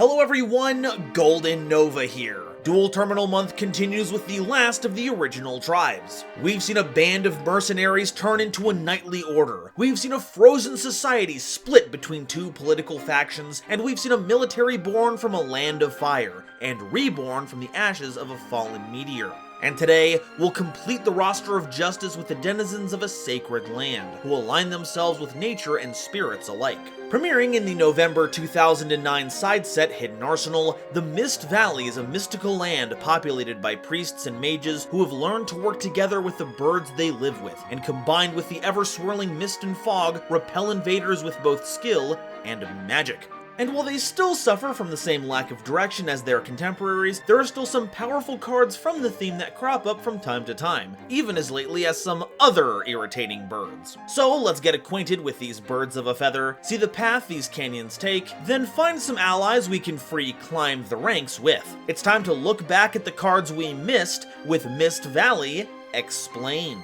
Hello everyone, GoldenNova here. Duel Terminal Month continues with the last of the original tribes. We've seen a band of mercenaries turn into a knightly order. We've seen a frozen society split between two political factions, and we've seen a military born from a land of fire, and reborn from the ashes of a fallen meteor. And today, we'll complete the roster of justice with the denizens of a sacred land, who align themselves with nature and spirits alike. Premiering in the November 2009 side set Hidden Arsenal, the Mist Valley is a mystical land populated by priests and mages who have learned to work together with the birds they live with, and combined with the ever-swirling mist and fog, repel invaders with both skill and magic. And while they still suffer from the same lack of direction as their contemporaries, there are still some powerful cards from the theme that crop up from time to time, even as lately as some other irritating birds. So let's get acquainted with these birds of a feather, see the path these canyons take, then find some allies we can free climb the ranks with. It's time to look back at the cards we missed with Mist Valley Explained.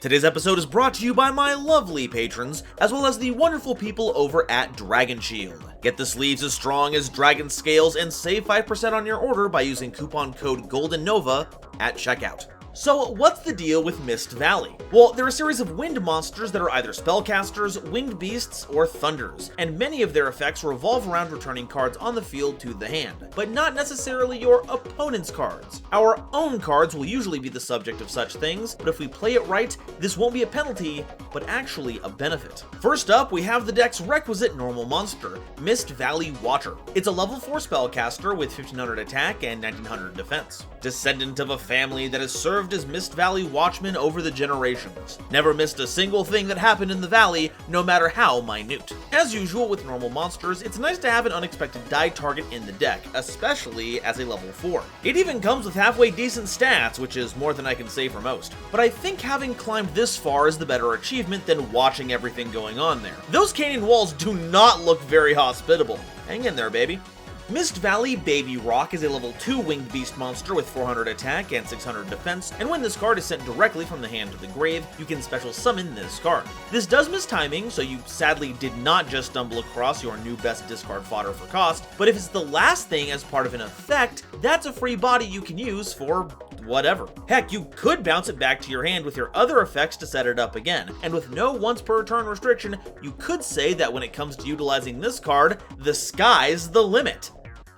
Today's episode is brought to you by my lovely patrons, as well as the wonderful people over at Dragon Shield. Get the sleeves as strong as dragon scales and save 5% on your order by using coupon code GoldenNova at checkout. So what's the deal with Mist Valley? Well, they're a series of wind monsters that are either spellcasters, winged beasts, or thunders, and many of their effects revolve around returning cards on the field to the hand, but not necessarily your opponent's cards. Our own cards will usually be the subject of such things, but if we play it right, this won't be a penalty, but actually a benefit. First up, we have the deck's requisite normal monster, Mist Valley Watcher. It's a level 4 spellcaster with 1500 attack and 1900 defense. Descendant of a family that has served as Mist Valley Watchmen over the generations. Never missed a single thing that happened in the valley, no matter how minute. As usual with normal monsters, it's nice to have an unexpected die target in the deck, especially as a level 4. It even comes with halfway decent stats, which is more than I can say for most. But I think having climbed this far is the better achievement than watching everything going on there. Those canyon walls do not look very hospitable. Hang in there, baby. Mist Valley Baby Rock is a level 2 winged beast monster with 400 attack and 600 defense, and when this card is sent directly from the hand to the grave, you can special summon this card. This does miss timing, so you sadly did not just stumble across your new best discard fodder for cost, but if it's the last thing as part of an effect, that's a free body you can use for whatever. Heck, you could bounce it back to your hand with your other effects to set it up again, and with no once per turn restriction, you could say that when it comes to utilizing this card, the sky's the limit.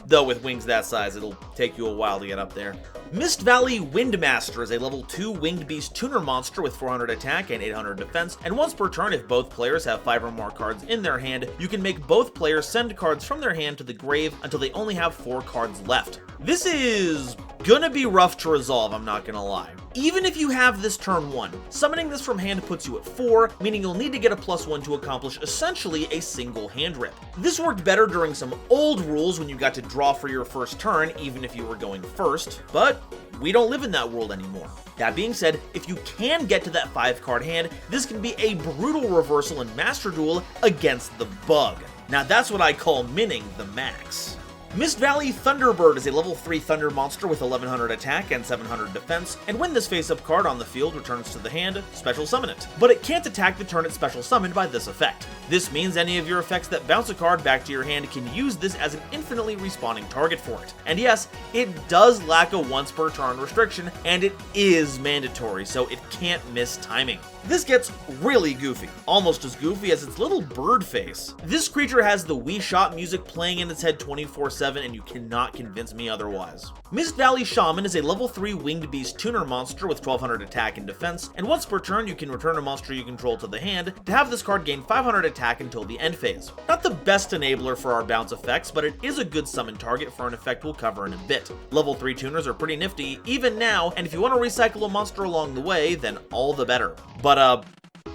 Though with wings that size, it'll take you a while to get up there. Mist Valley Windmaster is a level 2 winged beast tuner monster with 400 attack and 800 defense, and once per turn if both players have 5 or more cards in their hand, you can make both players send cards from their hand to the grave until they only have 4 cards left. This is gonna be rough to resolve, I'm not gonna lie. Even if you have this turn 1, summoning this from hand puts you at 4, meaning you'll need to get a +1 to accomplish essentially a single hand rip. This worked better during some old rules when you got to draw for your first turn, even if you were going first, but we don't live in that world anymore. That being said, if you can get to that 5-card hand, this can be a brutal reversal in Master Duel against the bug. Now that's what I call minning the max. Mist Valley Thunderbird is a level 3 thunder monster with 1100 attack and 700 defense, and when this face-up card on the field returns to the hand, special summon it. But it can't attack the turn it's special summoned by this effect. This means any of your effects that bounce a card back to your hand can use this as an infinitely respawning target for it. And yes, it does lack a once per turn restriction, and it is mandatory, so it can't miss timing. This gets really goofy, almost as goofy as its little bird face. This creature has the Wii Shot music playing in its head 24/7 and you cannot convince me otherwise. Mist Valley Shaman is a level 3 winged beast tuner monster with 1200 attack and defense, and once per turn you can return a monster you control to the hand to have this card gain 500 attack until the end phase. Not the best enabler for our bounce effects, but it is a good summon target for an effect we'll cover in a bit. Level 3 tuners are pretty nifty even now, and if you want to recycle a monster along the way, then all the better. But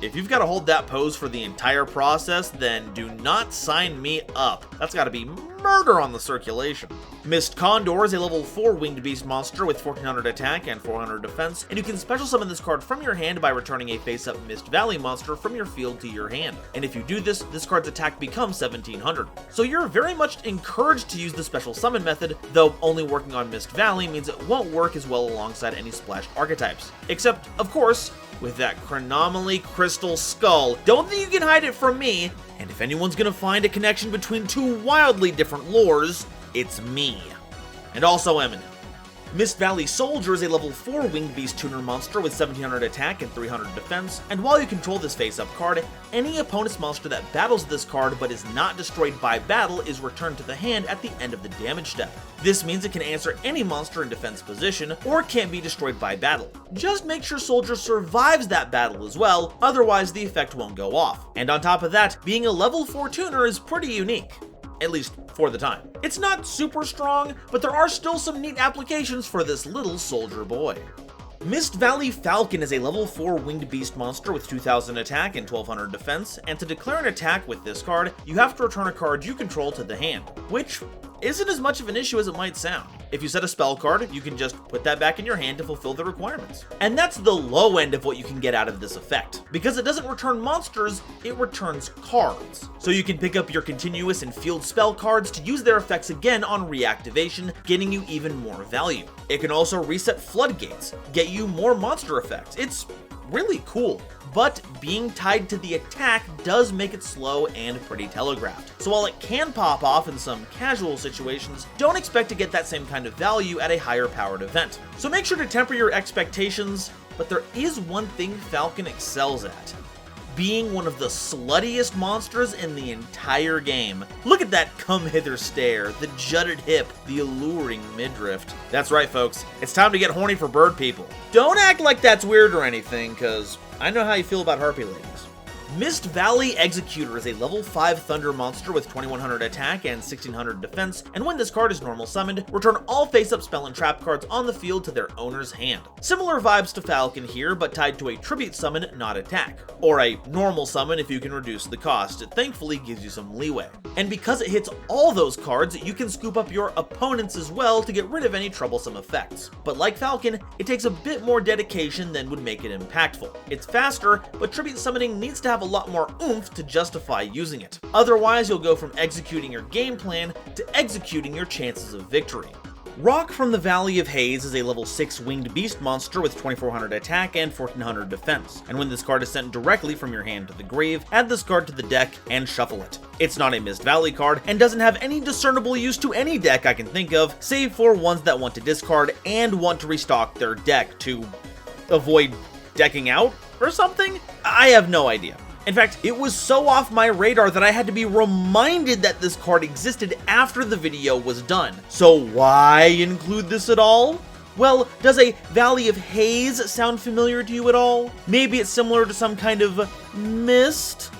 if you've got to hold that pose for the entire process, then do not sign me up. That's got to be murder on the circulation. Mist Condor is a level 4 winged beast monster with 1400 attack and 400 defense, and you can special summon this card from your hand by returning a face-up Mist Valley monster from your field to your hand. And if you do this, this card's attack becomes 1700. So you're very much encouraged to use the special summon method, though only working on Mist Valley means it won't work as well alongside any splashed archetypes. Except, of course, with that Chronomaly Crystal Skull. Don't think you can hide it from me, and if anyone's gonna find a connection between two wildly different lores, it's me. And also Eminem. Mist Valley Soldier is a level 4 winged beast tuner monster with 1700 attack and 300 defense, and while you control this face-up card, any opponent's monster that battles this card but is not destroyed by battle is returned to the hand at the end of the damage step. This means it can answer any monster in defense position, or can't be destroyed by battle. Just make sure Soldier survives that battle as well, otherwise the effect won't go off. And on top of that, being a level 4 tuner is pretty unique. At least for the time. It's not super strong, but there are still some neat applications for this little soldier boy. Mist Valley Falcon is a level 4 winged beast monster with 2000 attack and 1200 defense, and to declare an attack with this card, you have to return a card you control to the hand, which isn't as much of an issue as it might sound. If you set a spell card, you can just put that back in your hand to fulfill the requirements. And that's the low end of what you can get out of this effect. Because it doesn't return monsters, it returns cards. So you can pick up your continuous and field spell cards to use their effects again on reactivation, getting you even more value. It can also reset floodgates, get you more monster effects. It's really cool. But being tied to the attack does make it slow and pretty telegraphed. So while it can pop off in some casual situations, don't expect to get that same kind of value at a higher powered event. So make sure to temper your expectations, but there is one thing Falcon excels at: being one of the sluttiest monsters in the entire game. Look at that come hither stare, the jutted hip, the alluring midriff. That's right folks, it's time to get horny for bird people. Don't act like that's weird or anything, cause I know how you feel about harpy ladies. Mist Valley Executor is a level 5 thunder monster with 2100 attack and 1600 defense, and when this card is normal summoned, return all face-up spell and trap cards on the field to their owner's hand. Similar vibes to Falcon here, but tied to a tribute summon, not attack. Or a normal summon if you can reduce the cost. It thankfully gives you some leeway. And because it hits all those cards, you can scoop up your opponents as well to get rid of any troublesome effects. But like Falcon, it takes a bit more dedication than would make it impactful. It's faster, but tribute summoning needs to have a lot more oomph to justify using it. Otherwise, you'll go from executing your game plan to executing your chances of victory. Rock from the Valley of Haze is a level 6 winged beast monster with 2400 attack and 1400 defense, and when this card is sent directly from your hand to the grave, add this card to the deck and shuffle it. It's not a Mist Valley card and doesn't have any discernible use to any deck I can think of, save for ones that want to discard and want to restock their deck to avoid decking out or something? I have no idea. In fact, it was so off my radar that I had to be reminded that this card existed after the video was done. So why include this at all? Well, does a Valley of Haze sound familiar to you at all? Maybe it's similar to some kind of mist?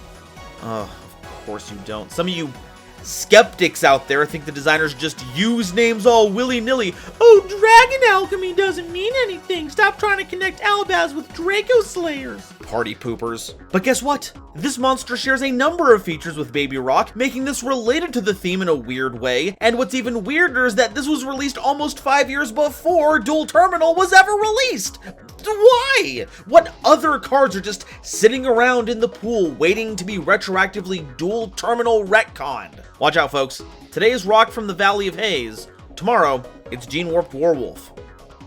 Oh, of course you don't. Some of you skeptics out there think the designers just use names all willy-nilly. Oh, Dragon Alchemy doesn't mean anything. Stop trying to connect Albaz with Draco Slayers. Party poopers. But guess what? This monster shares a number of features with Baby Rock, making this related to the theme in a weird way. And what's even weirder is that this was released almost 5 years before Duel Terminal was ever released. Why? What other cards are just sitting around in the pool waiting to be retroactively Duel Terminal retconned? Watch out, folks. Today is Rock from the Valley of Haze. Tomorrow, it's Gene Warped Warwolf.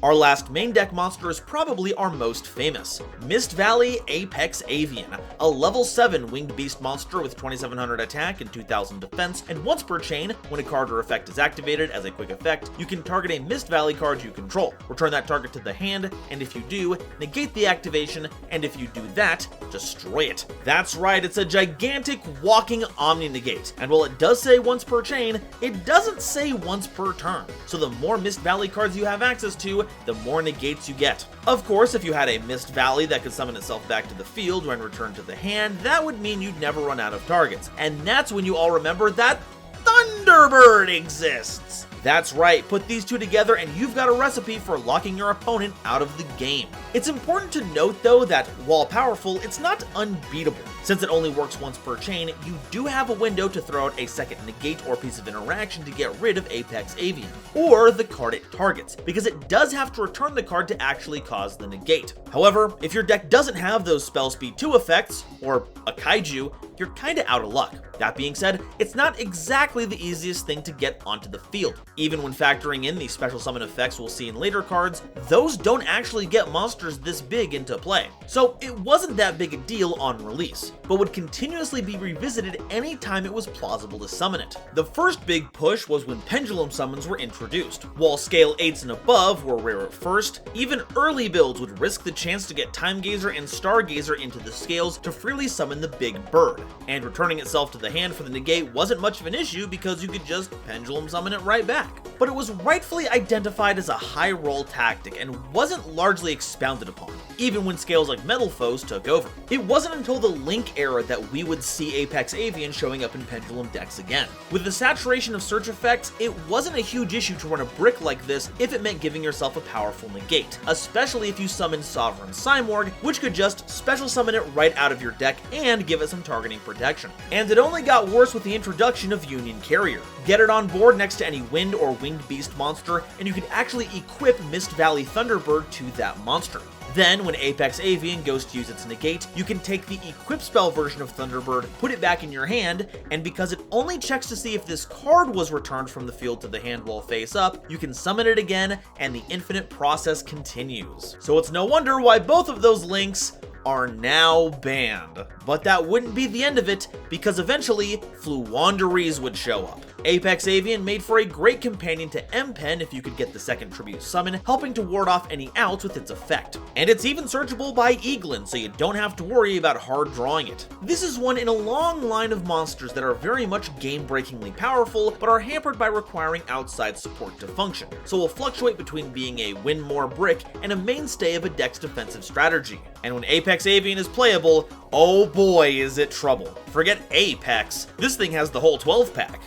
Our last main deck monster is probably our most famous, Mist Valley Apex Avian, a level 7 winged beast monster with 2700 attack and 2000 defense, and once per chain, when a card or effect is activated as a quick effect, you can target a Mist Valley card you control, return that target to the hand, and if you do, negate the activation, and if you do that, destroy it. That's right, it's a gigantic walking Omni-Negate, and while it does say once per chain, it doesn't say once per turn, so the more Mist Valley cards you have access to, the more negates you get. Of course, if you had a Mist Valley that could summon itself back to the field when returned to the hand, that would mean you'd never run out of targets. And that's when you all remember that Thunder Thunderbird exists! That's right, put these two together and you've got a recipe for locking your opponent out of the game. It's important to note though that, while powerful, it's not unbeatable. Since it only works once per chain, you do have a window to throw out a second negate or piece of interaction to get rid of Apex Avian, or the card it targets, because it does have to return the card to actually cause the negate. However, if your deck doesn't have those spell speed 2 effects, or a kaiju, you're kinda out of luck. That being said, it's not exactly the easiest thing to get onto the field. Even when factoring in the special summon effects we'll see in later cards, those don't actually get monsters this big into play. So it wasn't that big a deal on release, but would continuously be revisited anytime it was plausible to summon it. The first big push was when pendulum summons were introduced. While scale 8s and above were rare at first, even early builds would risk the chance to get Time Gazer and Stargazer into the scales to freely summon the big bird, and returning itself to the hand for the negate wasn't much of an issue because you could just pendulum summon it right back. But it was rightfully identified as a high roll tactic and wasn't largely expounded upon, even when scales like Metal Foes took over. It wasn't until the Link era that we would see Apex Avian showing up in pendulum decks again. With the saturation of search effects, it wasn't a huge issue to run a brick like this if it meant giving yourself a powerful negate, especially if you summoned Sovereign Cymorg, which could just special summon it right out of your deck and give it some targeting protection. And it only got worse with the introduction of Union Carrier. Get it on board next to any wind or winged beast monster, and you can actually equip Mist Valley Thunderbird to that monster. Then, when Apex Avian goes to use its negate, you can take the equip spell version of Thunderbird, put it back in your hand, and because it only checks to see if this card was returned from the field to the hand while face up, you can summon it again, and the infinite process continues. So it's no wonder why both of those links are now banned. But that wouldn't be the end of it, because eventually, Fluwandereeze would show up. Apex Avian made for a great companion to M-Pen if you could get the second tribute summon, helping to ward off any outs with its effect. And it's even searchable by Eaglin, so you don't have to worry about hard drawing it. This is one in a long line of monsters that are very much game-breakingly powerful, but are hampered by requiring outside support to function, so will fluctuate between being a win more brick and a mainstay of a deck's defensive strategy. And when Apex Avian is playable, oh boy is it trouble. Forget Apex, this thing has the whole 12-pack.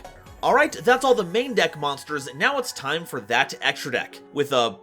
Alright, that's all the main deck monsters, now it's time for that extra deck, with a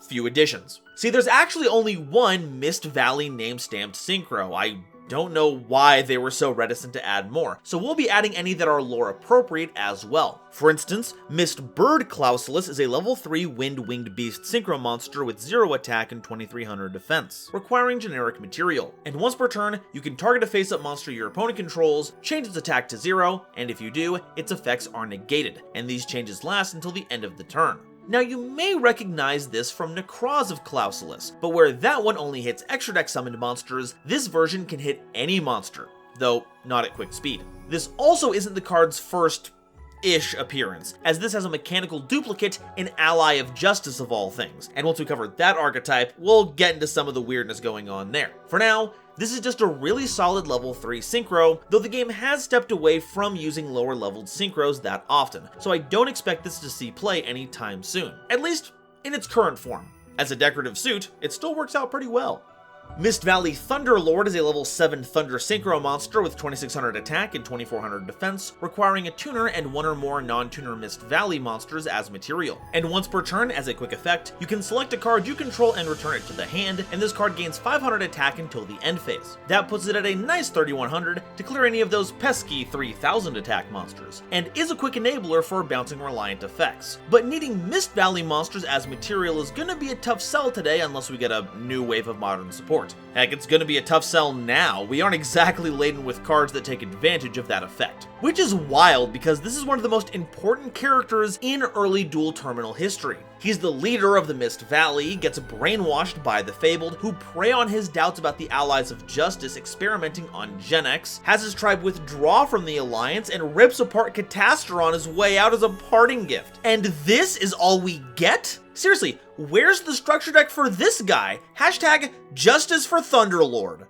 few additions. See, there's actually only one Mist Valley name-stamped Synchro. I don't know why they were so reticent to add more, so we'll be adding any that are lore appropriate as well. For instance, Mist Bird Clausulus is a level 3 Wind-Winged Beast Synchro monster with 0 attack and 2300 defense, requiring generic material. And once per turn, you can target a face-up monster your opponent controls, change its attack to 0, and if you do, its effects are negated, and these changes last until the end of the turn. Now you may recognize this from Necroz of Clausulus, but where that one only hits extra deck summoned monsters, this version can hit any monster, though not at quick speed. This also isn't the card's first-ish appearance, as this has a mechanical duplicate, an ally of justice of all things, and once we cover that archetype, we'll get into some of the weirdness going on there. For now, this is just a really solid level 3 Synchro, though the game has stepped away from using lower leveled Synchros that often, so I don't expect this to see play anytime soon, at least in its current form. As a decorative suit, it still works out pretty well. Mist Valley Thunderlord is a level 7 Thunder Synchro monster with 2600 attack and 2400 defense, requiring a tuner and one or more non-tuner Mist Valley monsters as material. And once per turn, as a quick effect, you can select a card you control and return it to the hand, and this card gains 500 attack until the end phase. That puts it at a nice 3100 to clear any of those pesky 3000 attack monsters, and is a quick enabler for bouncing reliant effects. But needing Mist Valley monsters as material is gonna be a tough sell today unless we get a new wave of modern support. Heck, it's gonna be a tough sell now. We aren't exactly laden with cards that take advantage of that effect. Which is wild because this is one of the most important characters in early Duel Terminal history. He's the leader of the Mist Valley, gets brainwashed by the Fabled, who prey on his doubts about the allies of justice experimenting on Genex, has his tribe withdraw from the Alliance, and rips apart Catastor on his way out as a parting gift. And this is all we get? Seriously, where's the structure deck for this guy? Hashtag Justice for Thunderlord.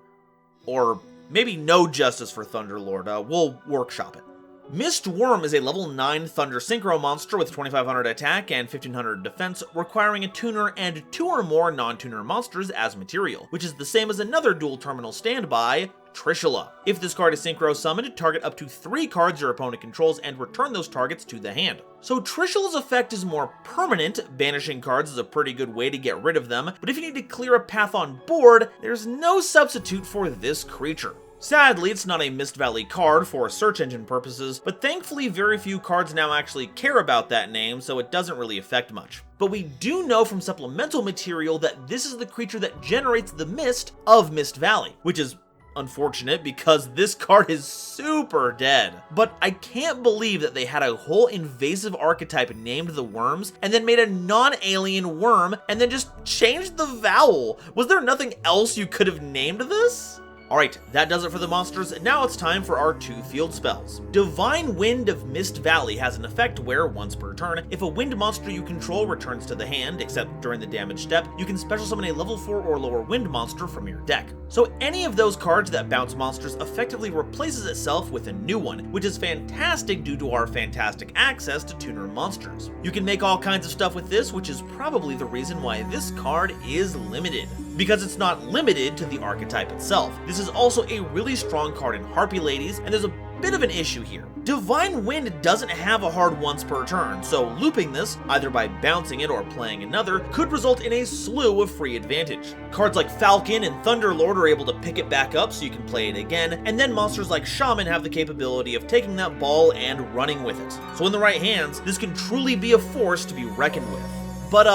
Or maybe no Justice for Thunderlord, we'll workshop it. Mist Worm is a level 9 Thunder Synchro monster with 2500 attack and 1500 defense, requiring a tuner and 2 or more non-tuner monsters as material, which is the same as another Duel Terminal standby, Trishula. If this card is Synchro summoned, target up to 3 cards your opponent controls and return those targets to the hand. So Trishula's effect is more permanent. Banishing cards is a pretty good way to get rid of them, but if you need to clear a path on board, there's no substitute for this creature. Sadly, it's not a Mist Valley card for search engine purposes, but thankfully very few cards now actually care about that name, so it doesn't really affect much. But we do know from supplemental material that this is the creature that generates the mist of Mist Valley, which is unfortunate because this card is super dead. But I can't believe that they had a whole invasive archetype named the Worms and then made a non-alien worm and then just changed the vowel. Was there nothing else you could have named this? Alright, that does it for the monsters. Now it's time for our 2 field spells. Divine Wind of Mist Valley has an effect where, once per turn, if a wind monster you control returns to the hand, except during the damage step, you can special summon a level 4 or lower wind monster from your deck. So any of those cards that bounce monsters effectively replaces itself with a new one, which is fantastic due to our fantastic access to tuner monsters. You can make all kinds of stuff with this, which is probably the reason why this card is limited. Because it's not limited to the archetype itself. This is also a really strong card in Harpy Ladies, and there's a bit of an issue here. Divine Wind doesn't have a hard once per turn, so looping this, either by bouncing it or playing another, could result in a slew of free advantage. Cards like Falcon and Thunderlord are able to pick it back up so you can play it again, and then monsters like Shaman have the capability of taking that ball and running with it. So in the right hands, this can truly be a force to be reckoned with. But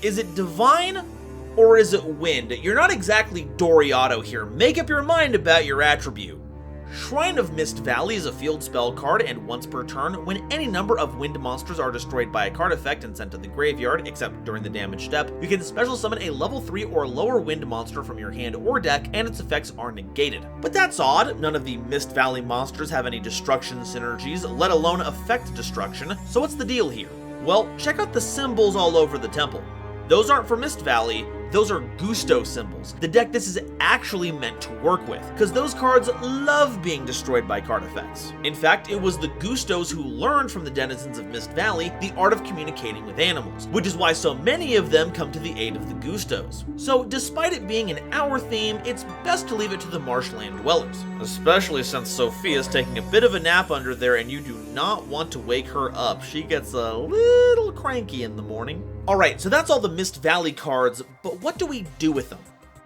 is it Divine? Or is it Wind? You're not exactly Doriato here. Make up your mind about your attribute. Shrine of Mist Valley is a field spell card, and once per turn, when any number of wind monsters are destroyed by a card effect and sent to the graveyard, except during the damage step, you can special summon a level 3 or lower wind monster from your hand or deck, and its effects are negated. But that's odd. None of the Mist Valley monsters have any destruction synergies, let alone effect destruction, so what's the deal here? Well, check out the symbols all over the temple. Those aren't for Mist Valley, those are Gusto symbols, the deck this is actually meant to work with, because those cards love being destroyed by card effects. In fact, it was the Gustos who learned from the denizens of Mist Valley the art of communicating with animals, which is why so many of them come to the aid of the Gustos. So despite it being an hour theme, it's best to leave it to the marshland dwellers, especially since Sophia's taking a bit of a nap under there and you do not want to wake her up. She gets a little cranky in the morning. Alright, so that's all the Mist Valley cards, but what do we do with them?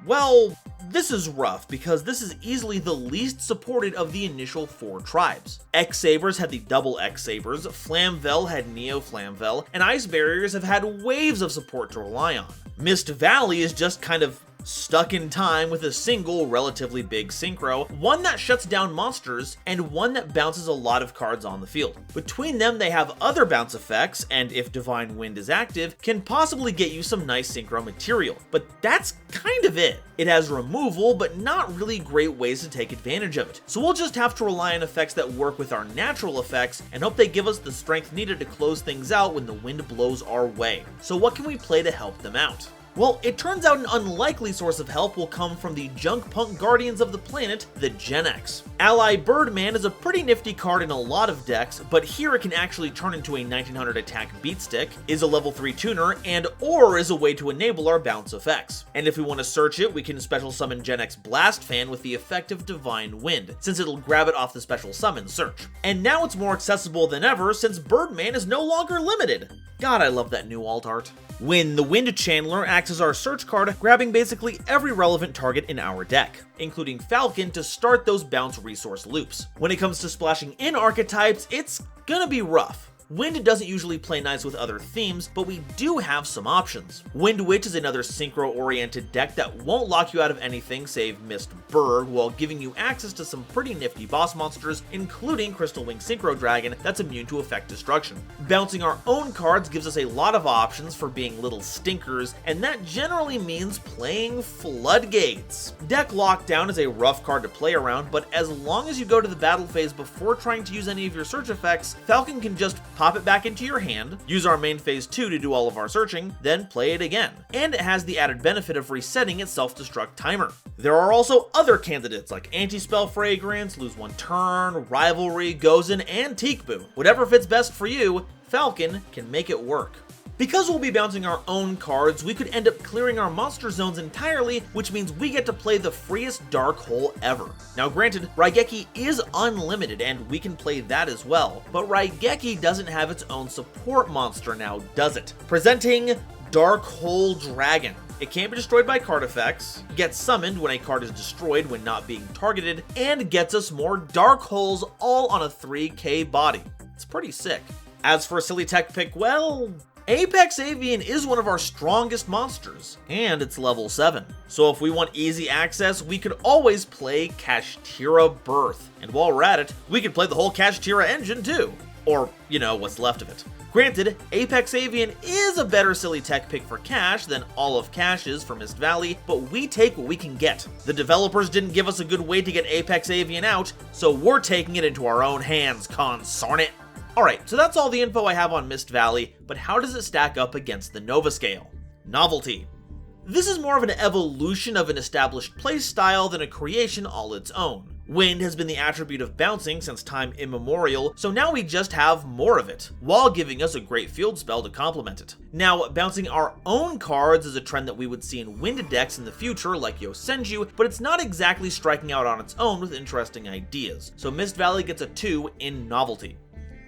Well, this is rough because this is easily the least supported of the initial 4 tribes. X-Sabers had the double X-Sabers, Flamvel had Neo Flamvel, and Ice Barriers have had waves of support to rely on. Mist Valley is just kind of stuck in time with a single relatively big synchro, one that shuts down monsters, and one that bounces a lot of cards on the field. Between them they have other bounce effects, and if Divine Wind is active, can possibly get you some nice synchro material, but that's kind of it. It has removal, but not really great ways to take advantage of it, so we'll just have to rely on effects that work with our natural effects and hope they give us the strength needed to close things out when the wind blows our way. So what can we play to help them out? Well, it turns out an unlikely source of help will come from the junk punk guardians of the planet, the Gen X. Ally Birdman is a pretty nifty card in a lot of decks, but here it can actually turn into a 1900 attack beatstick, is a level 3 tuner, and or is a way to enable our bounce effects. And if we want to search it, we can special summon Gen X Blast Fan with the effect of Divine Wind, since it'll grab it off the special summon search. And now it's more accessible than ever since Birdman is no longer limited. God, I love that new alt art. When the Wind Channeler acts as our search card, grabbing basically every relevant target in our deck, including Falcon to start those bounce resource loops. When it comes to splashing in archetypes, it's gonna be rough. Wind doesn't usually play nice with other themes, but we do have some options. Wind Witch is another synchro-oriented deck that won't lock you out of anything save Mist Berg, while giving you access to some pretty nifty boss monsters, including Crystal Wing Synchro Dragon that's immune to effect destruction. Bouncing our own cards gives us a lot of options for being little stinkers, and that generally means playing Floodgates. Deck Lockdown is a rough card to play around, but as long as you go to the battle phase before trying to use any of your search effects, Falcon can just pop it back into your hand, use our main phase 2 to do all of our searching, then play it again. And it has the added benefit of resetting its self-destruct timer. There are also other candidates like Anti-Spell Fragrance, Lose One Turn, Rivalry, Gozen, and Teekboo. Whatever fits best for you, Falcon can make it work. Because we'll be bouncing our own cards, we could end up clearing our monster zones entirely, which means we get to play the freest dark hole ever. Now granted, Raigeki is unlimited and we can play that as well, but Raigeki doesn't have its own support monster now, does it? Presenting Dark Hole Dragon. It can't be destroyed by card effects, gets summoned when a card is destroyed when not being targeted, and gets us more dark holes all on a 3k body. It's pretty sick. As for a silly tech pick, well, Apex Avian is one of our strongest monsters, and it's level 7. So if we want easy access, we could always play Kashtira Birth. And while we're at it, we could play the whole Kashtira engine too. Or, you know, what's left of it. Granted, Apex Avian is a better silly tech pick for Cash than all of Cash is for Mist Valley, but we take what we can get. The developers didn't give us a good way to get Apex Avian out, so we're taking it into our own hands, consarn it. Alright, so that's all the info I have on Mist Valley, but how does it stack up against the Nova scale? Novelty. This is more of an evolution of an established playstyle than a creation all its own. Wind has been the attribute of bouncing since time immemorial, so now we just have more of it, while giving us a great field spell to complement it. Now, bouncing our own cards is a trend that we would see in wind decks in the future like Yosenju, but it's not exactly striking out on its own with interesting ideas, so Mist Valley gets a 2 in novelty.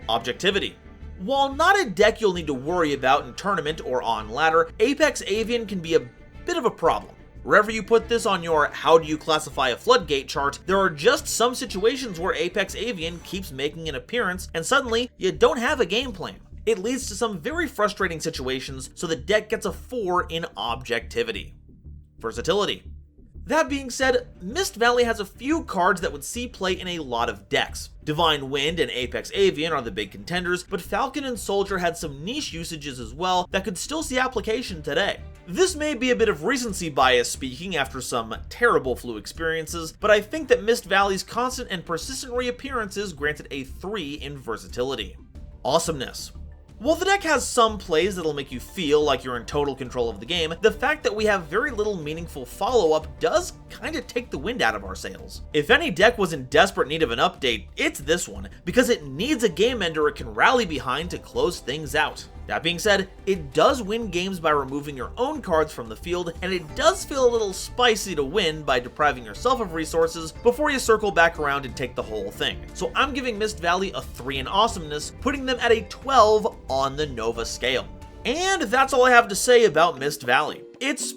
Objectivity. While not a deck you'll need to worry about in tournament or on ladder, Apex Avian can be a bit of a problem. Wherever you put this on your how do you classify a floodgate chart, there are just some situations where Apex Avian keeps making an appearance and suddenly you don't have a game plan. It leads to some very frustrating situations, so the deck gets a 4 in objectivity. Versatility. That being said, Mist Valley has a few cards that would see play in a lot of decks. Divine Wind and Apex Avian are the big contenders, but Falcon and Soldier had some niche usages as well that could still see application today. This may be a bit of recency bias speaking after some terrible flu experiences, but I think that Mist Valley's constant and persistent reappearances granted a 3 in versatility. Awesomeness. While the deck has some plays that'll make you feel like you're in total control of the game, the fact that we have very little meaningful follow-up does kinda take the wind out of our sails. If any deck was in desperate need of an update, it's this one, because it needs a game ender it can rally behind to close things out. That being said, it does win games by removing your own cards from the field, and it does feel a little spicy to win by depriving yourself of resources before you circle back around and take the whole thing. So I'm giving Mist Valley a 3 in awesomeness, putting them at a 12 on the Nova scale. And that's all I have to say about Mist Valley. It's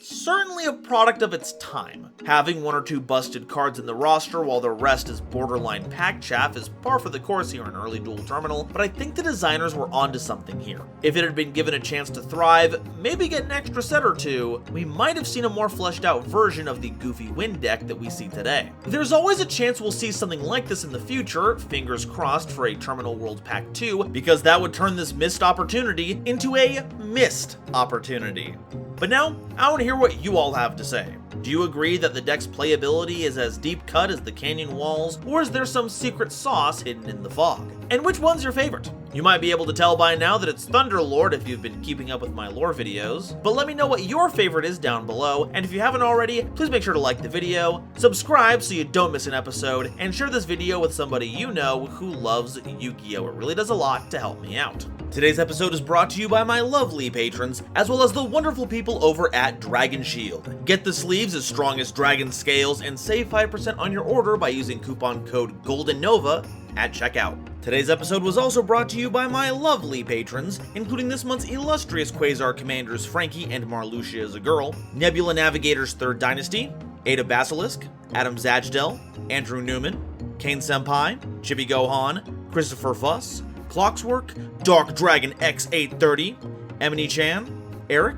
certainly a product of its time. Having 1 or 2 busted cards in the roster while the rest is borderline pack chaff is par for the course here in early Duel Terminal, but I think the designers were onto something here. If it had been given a chance to thrive, maybe get an extra set or 2, we might have seen a more fleshed out version of the goofy wind deck that we see today. There's always a chance we'll see something like this in the future, fingers crossed for a Terminal World Pack 2, because that would turn this missed opportunity into a missed opportunity. But now, I want to hear what you all have to say. Do you agree that the deck's playability is as deep cut as the canyon walls, or is there some secret sauce hidden in the fog? And which one's your favorite? You might be able to tell by now that it's Thunderlord if you've been keeping up with my lore videos, but let me know what your favorite is down below, and if you haven't already, please make sure to like the video, subscribe so you don't miss an episode, and share this video with somebody you know who loves Yu-Gi-Oh! It really does a lot to help me out. Today's episode is brought to you by my lovely patrons, as well as the wonderful people over at Dragon Shield. Get the sleeves as strong as dragon scales and save 5% on your order by using coupon code GoldenNova at checkout. Today's episode was also brought to you by my lovely patrons, including this month's illustrious Quasar Commanders Frankie and Marluxia as a girl, Nebula Navigators 3rd Dynasty, Ada Basilisk, Adam Zajdel, Andrew Newman, Kane Senpai, Chibi Gohan, Christopher Fuss, Clockswork, Dark Dragon X830, Emily Chan, Eric,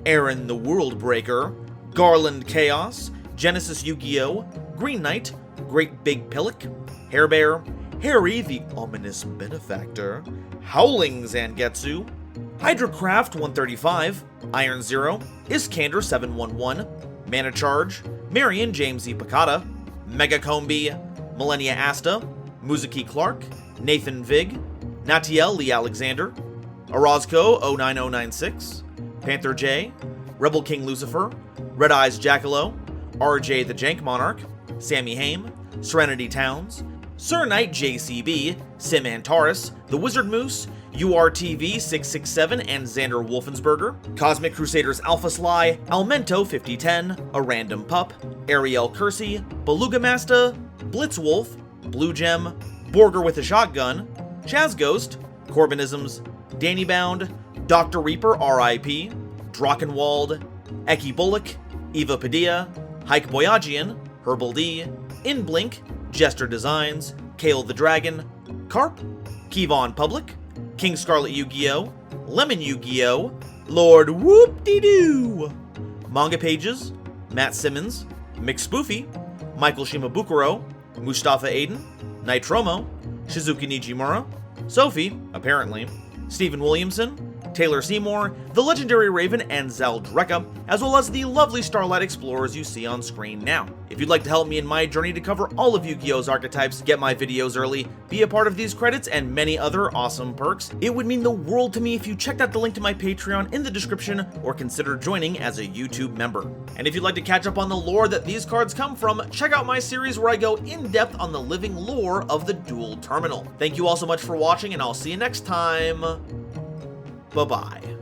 Aaron the World Breaker, Garland Chaos, Genesis Yu-Gi-Oh!, Green Knight, Great Big Pillock, Hairbear, Harry the Ominous Benefactor, Howling Zangetsu, Hydracraft 135, Iron Zero, Iskander 711, Mana Charge, Marion James E. Picata, Mega Combi, Millennia Asta, Muzuki Clark, Nathan Vig, Natiel Lee Alexander, Orozco 09096, Panther J, Rebel King Lucifer, Red Eyes Jackalow, RJ the Jank Monarch, Sammy Haim, Serenity Towns, Sir Knight JCB, Sim Antares, The Wizard Moose, URTV-667 and Xander Wolfensberger, Cosmic Crusaders Alpha Sly, Almento 5010, A Random Pup, Ariel Kersey, Beluga Masta, Blitzwolf, Blue Gem, Borger with a Shotgun, Chaz Ghost, Corbinisms, Danny Bound, Dr. Reaper RIP, Drachenwald, Eki Bullock, Eva Padilla, Hike Boyagian, Herbal D, Inblink, Jester Designs, Kale the Dragon, Carp, Kevon Public, King Scarlet Yu-Gi-Oh!, Lemon Yu-Gi-Oh!, Lord Whoop-De-Doo, Manga Pages, Matt Simmons, Mick Spoofy, Michael Shimabukuro, Mustafa Aiden, Nitromo, Shizuki Nijimura, Sophie, apparently, Stephen Williamson, Taylor Seymour, the legendary Raven, and Zaldreka, as well as the lovely Starlight Explorers you see on screen now. If you'd like to help me in my journey to cover all of Yu-Gi-Oh's archetypes, get my videos early, be a part of these credits, and many other awesome perks, it would mean the world to me if you checked out the link to my Patreon in the description or consider joining as a YouTube member. And if you'd like to catch up on the lore that these cards come from, check out my series where I go in depth on the living lore of the Duel Terminal. Thank you all so much for watching, and I'll see you next time. Bye-bye.